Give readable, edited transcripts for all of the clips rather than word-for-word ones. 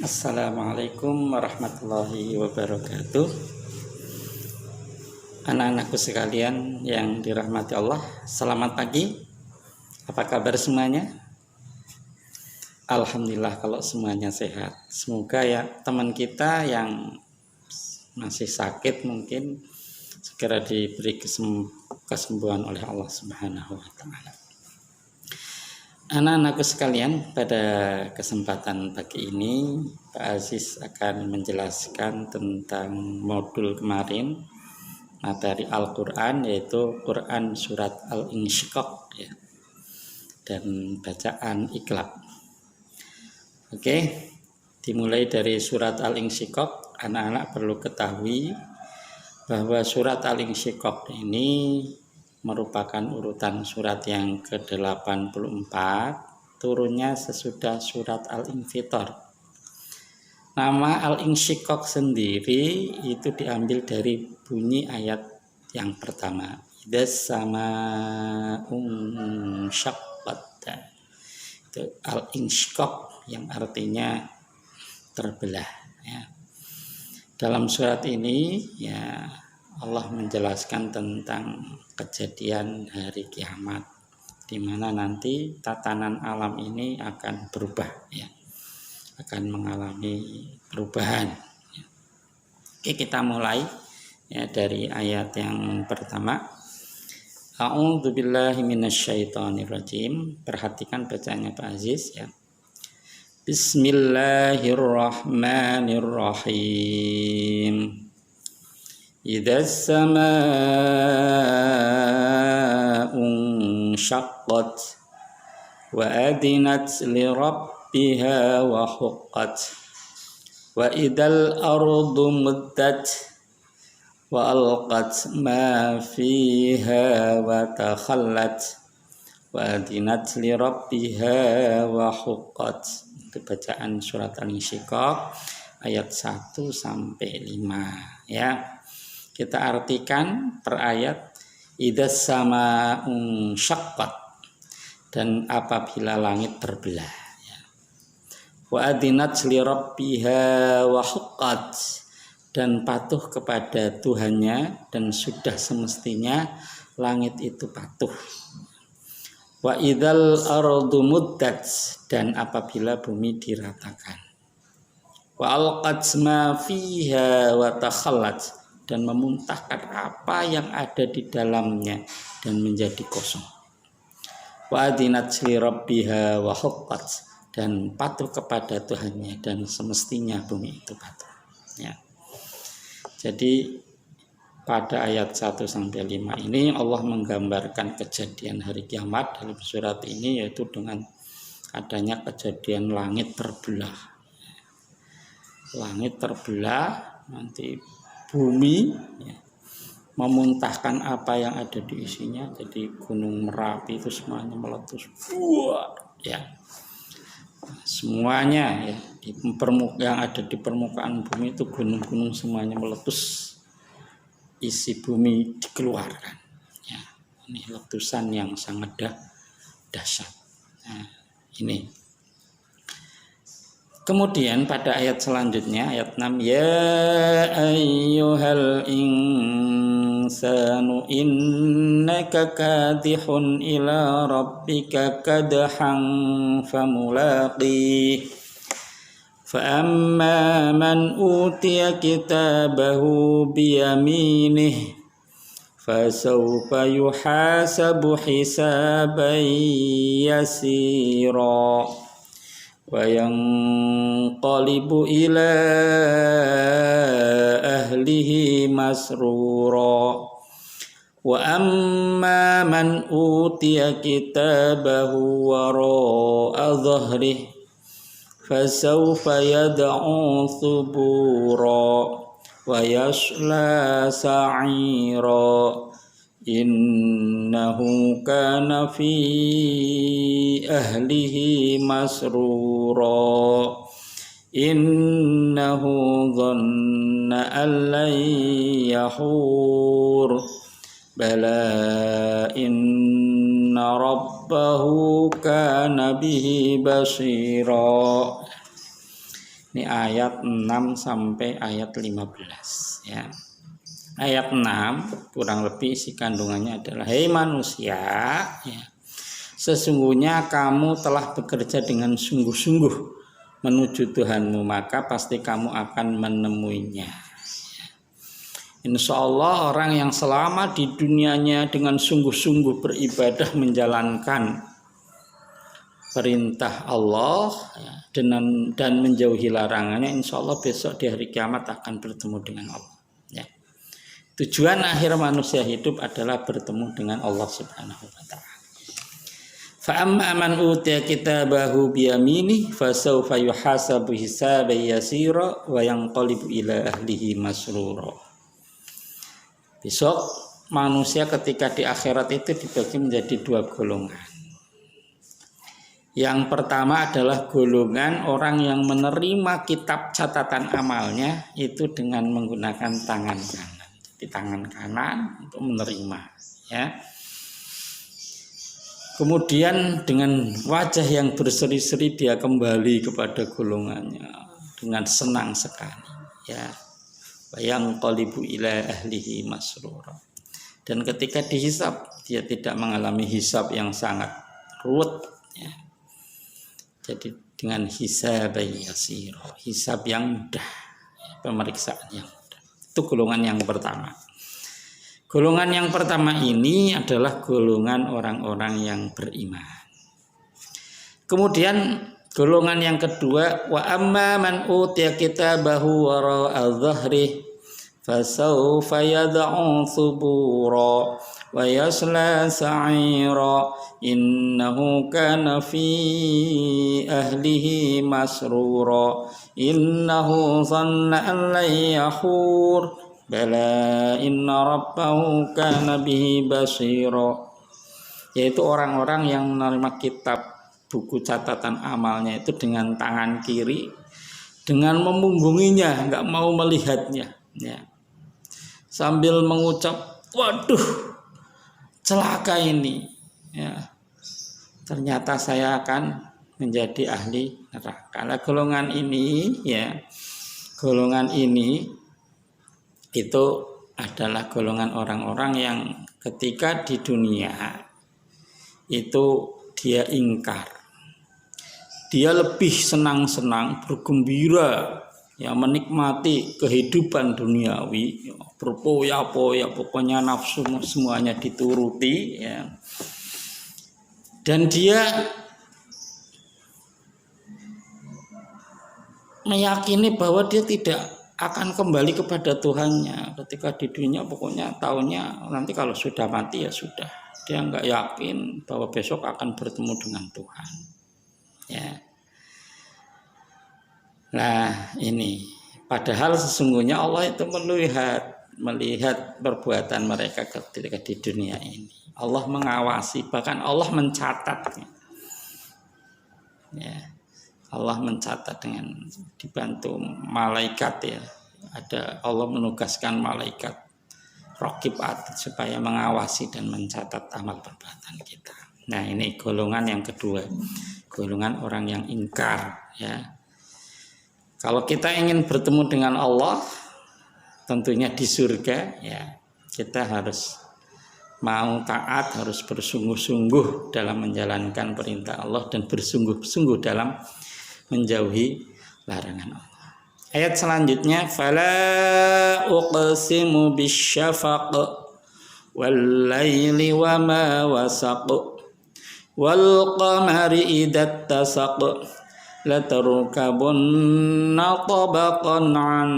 Assalamualaikum warahmatullahi wabarakatuh. Anak-anakku sekalian yang dirahmati Allah, selamat pagi. Apa kabar semuanya? Alhamdulillah kalau semuanya sehat. Semoga ya teman kita yang masih sakit mungkin segera diberi kesembuhan oleh Allah Subhanahu wa taala. Anak-anakku sekalian, pada kesempatan pagi ini Pak Aziz akan menjelaskan tentang modul kemarin materi Al-Quran, yaitu Quran surat Al-Insyiqaq ya, dan bacaan Iqlab. Oke, dimulai dari surat Al-Insyiqaq. Anak-anak perlu ketahui bahwa surat Al-Insyiqaq ini merupakan urutan surat yang ke-84, turunnya sesudah surat Al-Infitor. Nama Al-Insyiqaq sendiri itu diambil dari bunyi ayat yang pertama, Idzas sama'u syaqqat. Itu Al-Insyiqaq yang artinya terbelah ya. Dalam surat ini ya Allah menjelaskan tentang kejadian hari kiamat, di mana nanti tatanan alam ini akan berubah ya, akan mengalami perubahan ya. Oke, kita mulai ya dari ayat yang pertama. A'udzubillahi minasyaitonirrajim. Perhatikan bacaannya Pak Aziz ya. Bismillahirrahmanirrahim. Idzas samaa'u syaqqat wa adinat li rabbiha wa huqqat wa idzal ardu muddat wa alqat ma fiha wa takhallat wa adinat li rabbiha wa huqqat. Itu bacaan surat Al-Insyiqaq ayat 1 sampai 5 ya. Kita artikan per ayat, idzas sama'u syaqqat, dan apabila langit terbelah ya. Wa adinat li rabbiha wa huqqat, dan patuh kepada Tuhannya dan sudah semestinya langit itu patuh. Wa idzal ardu muddat, dan apabila bumi diratakan. Wa alqat ma fiha wa takhallat, dan memuntahkan apa yang ada di dalamnya dan menjadi kosong. Wa adinat li rabbiha wa huqqat, dan patuh kepada Tuhannya dan semestinya bumi itu patuh ya. Jadi pada ayat 1 sampai 5 ini Allah menggambarkan kejadian hari kiamat dalam surat ini, yaitu dengan adanya kejadian langit terbelah. Langit terbelah, nanti bumi ya, memuntahkan apa yang ada di isinya. Jadi gunung Merapi itu semuanya meletus. Ya. Semuanya ya, yang ada di permukaan bumi itu gunung-gunung semuanya meletus. Isi bumi dikeluarkan. Ya. Ini letusan yang sangat dahsyat. Nah, ini. Kemudian pada ayat selanjutnya, ayat 6, ya ayyuhal insanu innaka kadihun ila rabbika kadhan famulaqih fa amma man utiya kitabahu biyaminih fasawfa yuhasabu hisaban yasira wa yanqalibu ila ahlihi masrura wa amma man utiya kitabahu wara'a dhahrihi fasawfa yad'u thubura wa yasla sa'ira innahu kana fi ahlihi masrura innahu dhanna an lan yahur bala inna rabbahu kana bihi basira. Ini ayat 6 sampai ayat 15 ya. Ayat 6 kurang lebih isi kandungannya adalah, hei manusia ya, sesungguhnya kamu telah bekerja dengan sungguh-sungguh menuju Tuhanmu, maka pasti kamu akan menemuinya. Insya Allah orang yang selama di dunianya dengan sungguh-sungguh beribadah menjalankan perintah Allah ya, dan menjauhi larangannya, insya Allah besok di hari kiamat akan bertemu dengan Allah ya. Tujuan akhir manusia hidup adalah bertemu dengan Allah Subhanahu wa ta'ala. Fa amma man utiya kitabahu biyamini fasawfa yuhasabu hisaban yasira wa yanqalibu ila ahlihi masrura. Besok manusia ketika di akhirat itu dibagi menjadi dua golongan. Yang pertama adalah golongan orang yang menerima kitab catatan amalnya itu dengan menggunakan tangan kanan. Di tangan kanan untuk menerima ya. Kemudian dengan wajah yang berseri-seri dia kembali kepada golongannya dengan senang sekali ya. Yang qalibu ila ahlihi masrura. Dan ketika dihisab dia tidak mengalami hisab yang sangat ruwet ya. Jadi dengan hisab yasir, hisab yang mudah, pemeriksaan yang mudah. Itu golongan yang pertama. Golongan yang pertama ini adalah golongan orang-orang yang beriman. Kemudian golongan yang kedua, wa amma man utiya kitabahu wara'a dhahrihi fasawfa yad'u thubura wa yasla sa'ira innahu kana fi ahlihi masrura innahu dhanna an la yahur bala inna rabbahu kana bihi basira. Yaitu orang-orang yang menerima kitab buku catatan amalnya itu dengan tangan kiri, dengan memunggunginya, nggak mau melihatnya ya. Sambil mengucap, waduh celaka ini ya, ternyata saya akan menjadi ahli neraka. Nah, golongan ini ya, golongan ini itu adalah golongan orang-orang yang ketika di dunia itu dia ingkar, dia lebih senang-senang bergembira ya, menikmati kehidupan duniawi, berpoya-poya, pokoknya nafsu semuanya dituruti ya. Dan dia meyakini bahwa dia tidak akan kembali kepada Tuhannya ketika di dunia. Pokoknya tahunya nanti kalau sudah mati ya sudah. Dia nggak yakin bahwa besok akan bertemu dengan Tuhan ya. Nah ini, padahal sesungguhnya Allah itu melihat perbuatan mereka ketika di dunia ini. Allah mengawasi, bahkan Allah mencatat ya. Allah mencatat dengan dibantu malaikat ya. Ada Allah menugaskan malaikat Raqib Atid supaya mengawasi dan mencatat amal perbuatan kita. Nah ini golongan yang kedua, golongan orang yang ingkar ya. Kalau kita ingin bertemu dengan Allah, tentunya di surga ya, kita harus mau taat, harus bersungguh-sungguh dalam menjalankan perintah Allah dan bersungguh-sungguh dalam menjauhi larangan Allah. Ayat selanjutnya, fala uqsimu bisyafaq wal laili wa ma wasaq wal qamari idza tasaq latarkabunna tabaqan an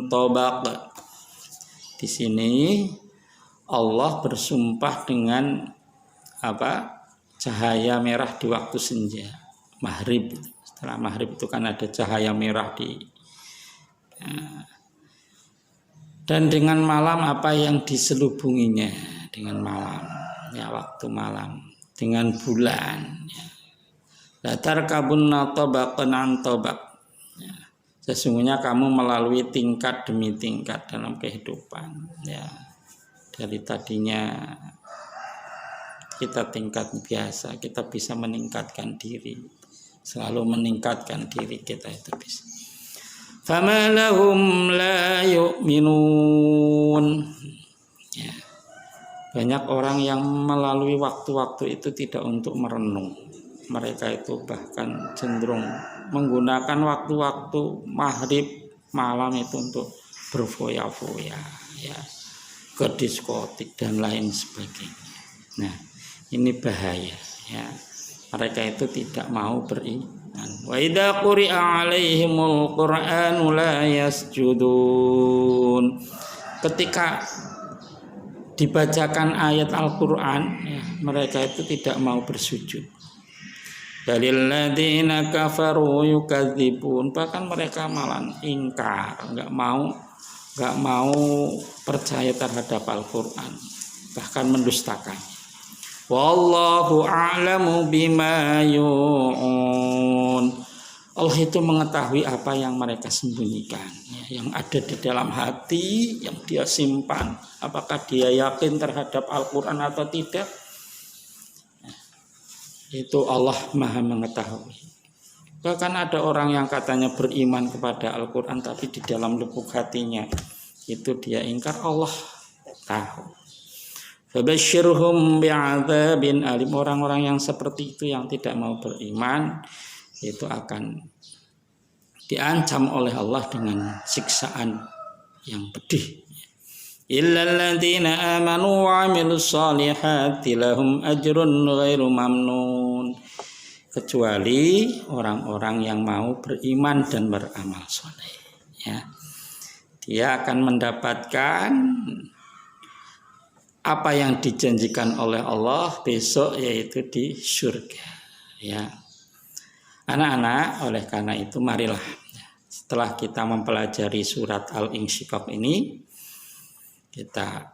tabaq. Di sini Allah bersumpah dengan cahaya merah di waktu senja, maghrib. Setelah maghrib itu kan ada cahaya merah dan dengan malam apa yang diselubunginya, dengan malam ya, waktu malam, dengan bulan ya. Latarkabunna tabaqan an tabaq. Sesungguhnya kamu melalui tingkat demi tingkat dalam kehidupan ya. Dari tadinya kita tingkat biasa, kita bisa meningkatkan diri. selalu meningkatkan diri kita itu bisa. Fama lahum la yu'minun. Ya. Banyak orang yang melalui waktu-waktu itu tidak untuk merenung. Mereka itu bahkan cenderung menggunakan waktu-waktu maghrib malam itu untuk berfoya-foya, ya, ke diskotik dan lain sebagainya. Nah, ini bahaya, ya. Mereka itu tidak mau beriman. Wa idza quri'a 'alaihimul Qur'anu la yasjudun. Ketika dibacakan ayat Al-Qur'an, ya, mereka itu tidak mau bersujud. Balil ladzina kafaru yukadzibun. Bahkan mereka malah ingkar, enggak mau percaya terhadap Al-Qur'an, bahkan mendustakan. Wallahu a'lamu bima yu'un. Allah itu mengetahui apa yang mereka sembunyikan, ya, yang ada di dalam hati, yang dia simpan. Apakah dia yakin terhadap Al-Quran atau tidak? Itu Allah Maha mengetahui. Bahkan ada orang yang katanya beriman kepada Al-Quran, tapi di dalam lubuk hatinya itu dia ingkar, Allah tahu. Fabasyirhum bi'adzabin alim. Orang-orang yang seperti itu, yang tidak mau beriman, itu akan diancam oleh Allah dengan siksaan yang pedih. Illal ladzina amanu wa 'amilus shalihati lahum ajrun ghairu mamnun. Kecuali orang-orang yang mau beriman dan beramal saleh, ya. Dia akan mendapatkan apa yang dijanjikan oleh Allah besok, yaitu di surga, ya. Anak-anak, oleh karena itu marilah setelah kita mempelajari surat Al-Insyiqaq ini, kita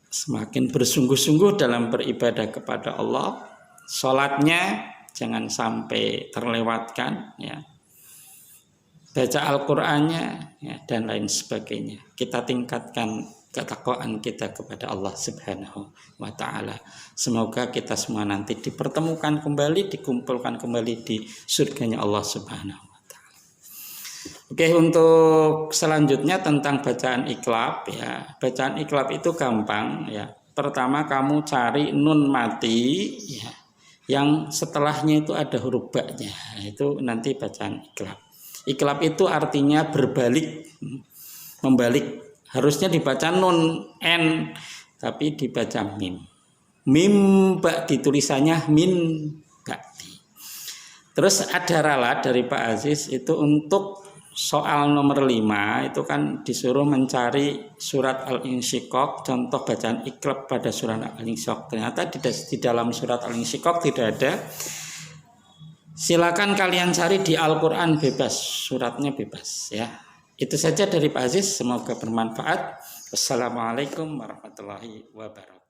semakin bersungguh-sungguh dalam beribadah kepada Allah. Sholatnya jangan sampai terlewatkan, ya. Baca Al-Qur'annya, ya, dan lain sebagainya. Kita tingkatkan ketakwaan kita kepada Allah Subhanahu wa ta'ala. Semoga kita semua nanti dipertemukan kembali, dikumpulkan kembali di surganya Allah Subhanahu wa ta'ala. Oke, untuk selanjutnya tentang bacaan iqlab, ya. Bacaan iqlab itu gampang, ya. Pertama kamu cari nun mati, ya, yang setelahnya itu ada huruf ba-nya. Itu nanti bacaan iqlab. Iqlab itu artinya berbalik, membalik. Harusnya dibaca nun n, tapi dibaca mim. Mim ba'di, tulisannya min ba'di. Terus ada ralat dari Pak Aziz itu untuk soal nomor 5 itu kan disuruh mencari surat Al-Insyiqaq, contoh bacaan iqlab pada surat Al-Insyiqaq. Ternyata di dalam surat Al-Insyiqaq tidak ada. Silakan kalian cari di Al-Quran, bebas, suratnya bebas, ya. Itu saja dari Pak Aziz, semoga bermanfaat. Wassalamualaikum warahmatullahi wabarakatuh.